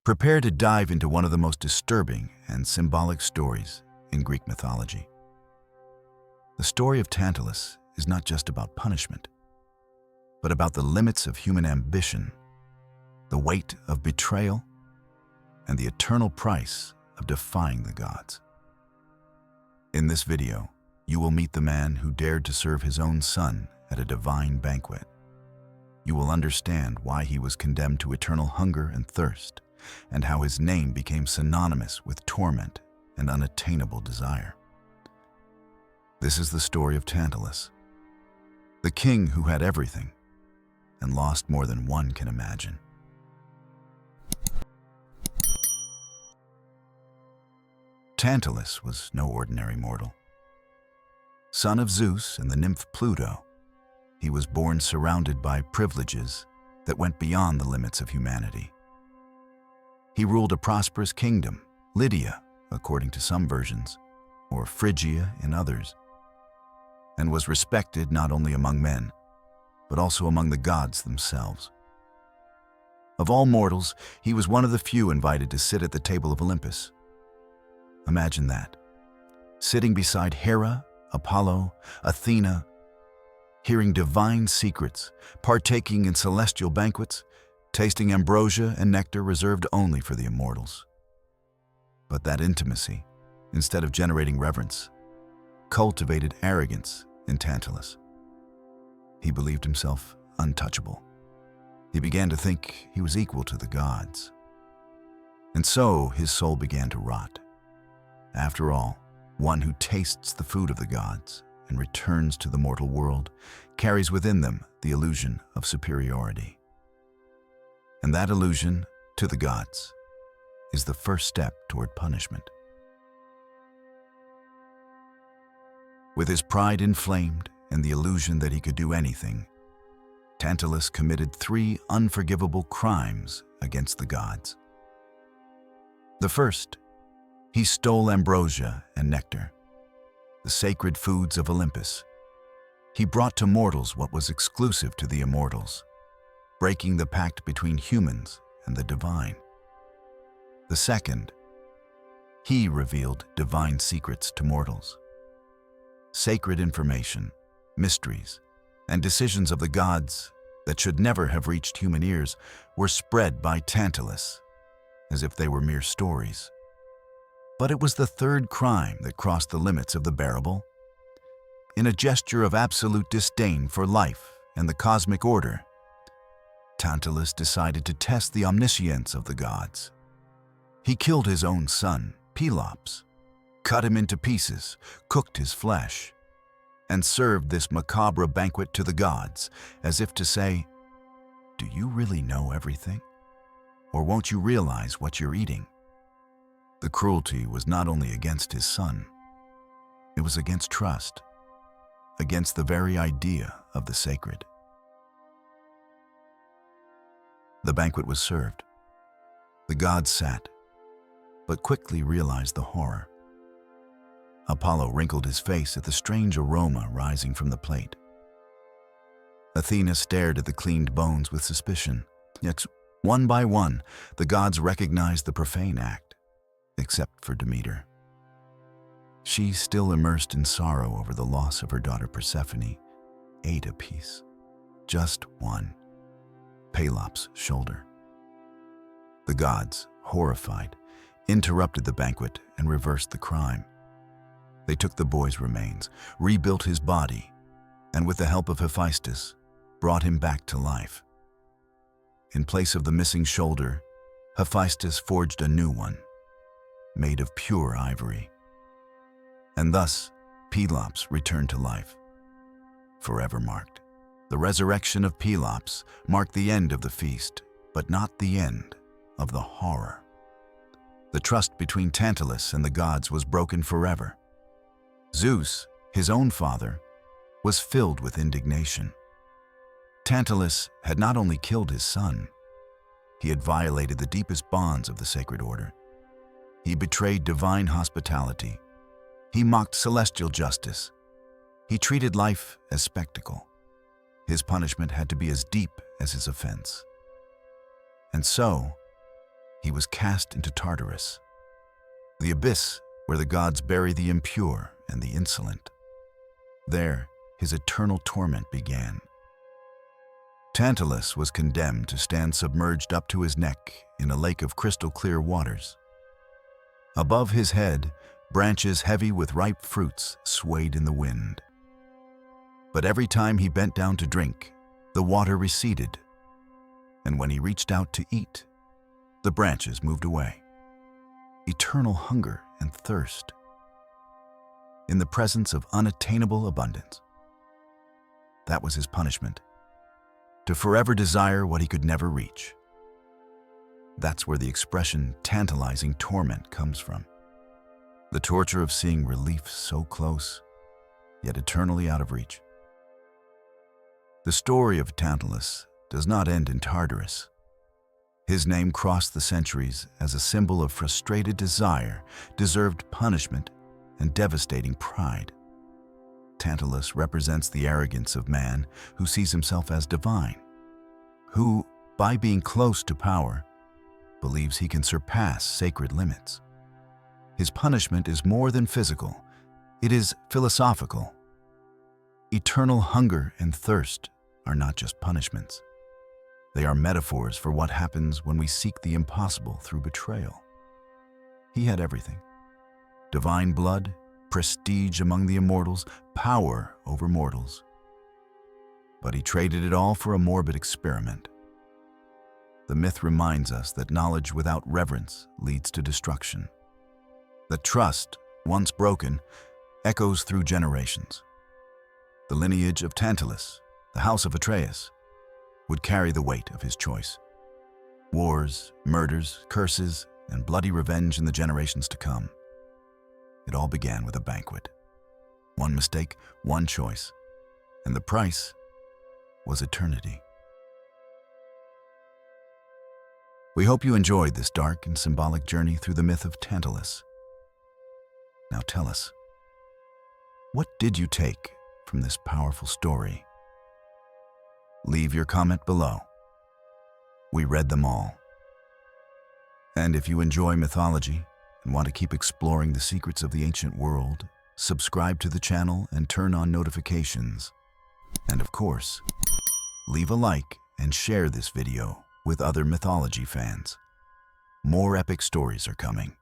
Prepare to dive into one of the most disturbing and symbolic stories in Greek mythology. The story of Tantalus is not just about punishment, but about the limits of human ambition, the weight of betrayal, and the eternal price of defying the gods. In this video, you will meet the man who dared to serve his own son at a divine banquet. You will understand why he was condemned to eternal hunger and thirst, and how his name became synonymous with torment and unattainable desire. This is the story of Tantalus, the king who had everything and lost more than one can imagine. Tantalus was no ordinary mortal. Son of Zeus and the nymph Pluto, he was born surrounded by privileges that went beyond the limits of humanity. He ruled a prosperous kingdom, Lydia, according to some versions, or Phrygia in others, and was respected not only among men, but also among the gods themselves. Of all mortals, he was one of the few invited to sit at the table of Olympus. Imagine that, sitting beside Hera, Apollo, Athena, hearing divine secrets, partaking in celestial banquets, tasting ambrosia and nectar reserved only for the immortals. But that intimacy, instead of generating reverence, cultivated arrogance in Tantalus. He believed himself untouchable. He began to think he was equal to the gods. And so his soul began to rot. After all, one who tastes the food of the gods and returns to the mortal world carries within them the illusion of superiority. And that illusion to the gods is the first step toward punishment. With his pride inflamed and the illusion that he could do anything, Tantalus committed 3 unforgivable crimes against the gods. The first, he stole ambrosia and nectar, the sacred foods of Olympus. He brought to mortals what was exclusive to the immortals, breaking the pact between humans and the divine. The second, he revealed divine secrets to mortals. Sacred information, mysteries, and decisions of the gods that should never have reached human ears were spread by Tantalus, as if they were mere stories. But it was the third crime that crossed the limits of the bearable. In a gesture of absolute disdain for life and the cosmic order, Tantalus decided to test the omniscience of the gods. He killed his own son, Pelops, cut him into pieces, cooked his flesh, and served this macabre banquet to the gods, as if to say, "Do you really know everything? Or won't you realize what you're eating?" The cruelty was not only against his son, it was against trust, against the very idea of the sacred. The banquet was served. The gods sat, but quickly realized the horror. Apollo wrinkled his face at the strange aroma rising from the plate. Athena stared at the cleaned bones with suspicion. Yet, one by one, the gods recognized the profane act, except for Demeter. She, still immersed in sorrow over the loss of her daughter Persephone, ate a piece, just one, Pelops' shoulder. The gods, horrified, interrupted the banquet and reversed the crime. They took the boy's remains, rebuilt his body, and with the help of Hephaestus, brought him back to life. In place of the missing shoulder, Hephaestus forged a new one, made of pure ivory. And thus, Pelops returned to life, forever marked. The resurrection of Pelops marked the end of the feast, but not the end of the horror. The trust between Tantalus and the gods was broken forever. Zeus, his own father, was filled with indignation. Tantalus had not only killed his son, he had violated the deepest bonds of the sacred order. He betrayed divine hospitality. He mocked celestial justice. He treated life as spectacle. His punishment had to be as deep as his offense. And so, he was cast into Tartarus, the abyss where the gods bury the impure and the insolent. There, his eternal torment began. Tantalus was condemned to stand submerged up to his neck in a lake of crystal-clear waters. Above his head, branches heavy with ripe fruits swayed in the wind. But every time he bent down to drink, the water receded, and when he reached out to eat, the branches moved away. Eternal hunger and thirst in the presence of unattainable abundance. That was his punishment, to forever desire what he could never reach. That's where the expression tantalizing torment comes from. The torture of seeing relief so close, yet eternally out of reach. The story of Tantalus does not end in Tartarus. His name crossed the centuries as a symbol of frustrated desire, deserved punishment, and devastating pride. Tantalus represents the arrogance of man who sees himself as divine, who, by being close to power, believes he can surpass sacred limits. His punishment is more than physical, it is philosophical. Eternal hunger and thirst are not just punishments. They are metaphors for what happens when we seek the impossible through betrayal. He had everything: divine blood, prestige among the immortals, power over mortals. But he traded it all for a morbid experiment. The myth reminds us that knowledge without reverence leads to destruction. That trust, once broken, echoes through generations. The lineage of Tantalus, the house of Atreus, would carry the weight of his choice. Wars, murders, curses, and bloody revenge in the generations to come. It all began with a banquet. One mistake, one choice, and the price was eternity. We hope you enjoyed this dark and symbolic journey through the myth of Tantalus. Now tell us, what did you take from this powerful story? Leave your comment below. We read them all. And if you enjoy mythology and want to keep exploring the secrets of the ancient world, subscribe to the channel and turn on notifications. And of course, leave a like and share this video with other mythology fans. More epic stories are coming.